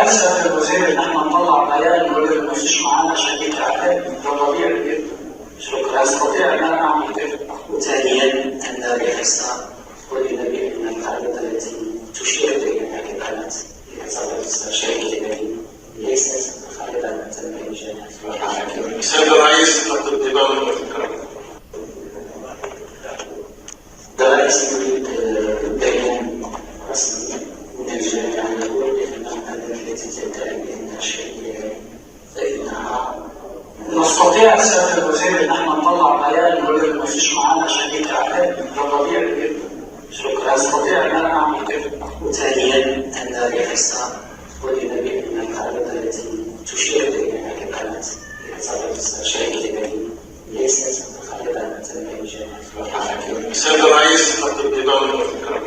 سيادة الوزير ان احنا نطلع بيان نقول ان مفيش معانا شريك اعلامي، ده طبيعي جدا. شكرا، استطيع ان انا اعمل كده. وثانيا ان الرئاسه والنبي من القاعده التي تشير اليها كانت لتصرف شركه النبي ليست خالده من تنميه الجامعه. سيد الرئيس قد انتباه الفكره. الرئيس يريد بيان رسمي من الجامعه يقول بان القاعده التي تدعي بانها شركه فانها نستطيع سيادة الوزير ان احنا نطلع بيان نقول ان مفيش معانا شريك اعلامي، ده طبيعي جدا. شكرا، استطيع ان انا اعمل كده. وثانيا ان الرئاسه والنبي من القاعده التي تشير اليها كانت لتصرف شركه النبي ليست خالده من تنميه الجامعه. سيد الرئيس قد انتباه الفكره.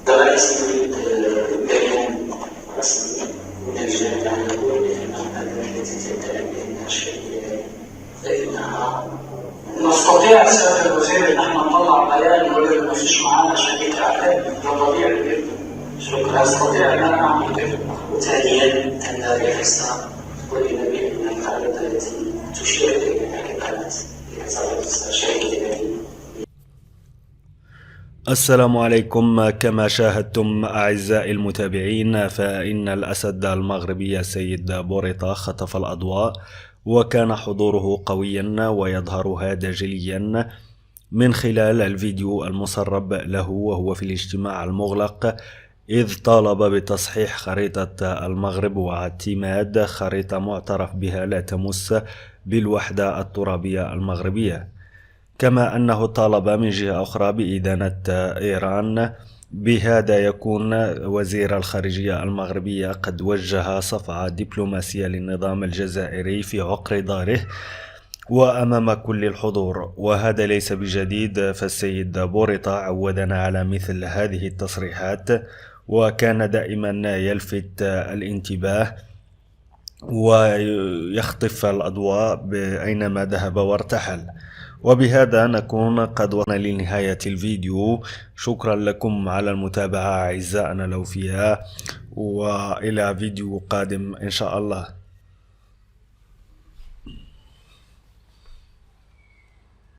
الرئيس يريد بيان رسمي من الجامعه يقول بان القاعده التي تدعي بانها شركه فانها نستطيع سيادة الوزير ان احنا نطلع بيان نقول ان مفيش معانا شريك اعلامي، ده طبيعي جدا. شكرا، استطيع ان انا اعمل كده. وثانيا ان الرئاسه والنبي من القاعده التي تشير اليها كانت لتصرف شركه النبي. السلام عليكم. كما شاهدتم أعزائي المتابعين، فإن الأسد المغربي سيد بوريطة خطف الأضواء، وكان حضوره قويا ويظهر هذا جليا من خلال الفيديو المسرب له وهو في الاجتماع المغلق، إذ طالب بتصحيح خريطة المغرب واعتماد خريطة معترف بها لا تمس بالوحدة الترابية المغربية. كما أنه طالب من جهة أخرى بإدانة إيران. بهذا يكون وزير الخارجية المغربية قد وجه صفعة دبلوماسية للنظام الجزائري في عقر داره وأمام كل الحضور، وهذا ليس بجديد، فالسيد بوريطة عودنا على مثل هذه التصريحات، وكان دائما يلفت الانتباه ويخطف الأضواء أينما ذهب وارتحل. وبهذا نكون قد وصلنا لنهاية الفيديو. شكرا لكم على المتابعة أعزائنا الأوفياء، وإلى فيديو قادم إن شاء الله.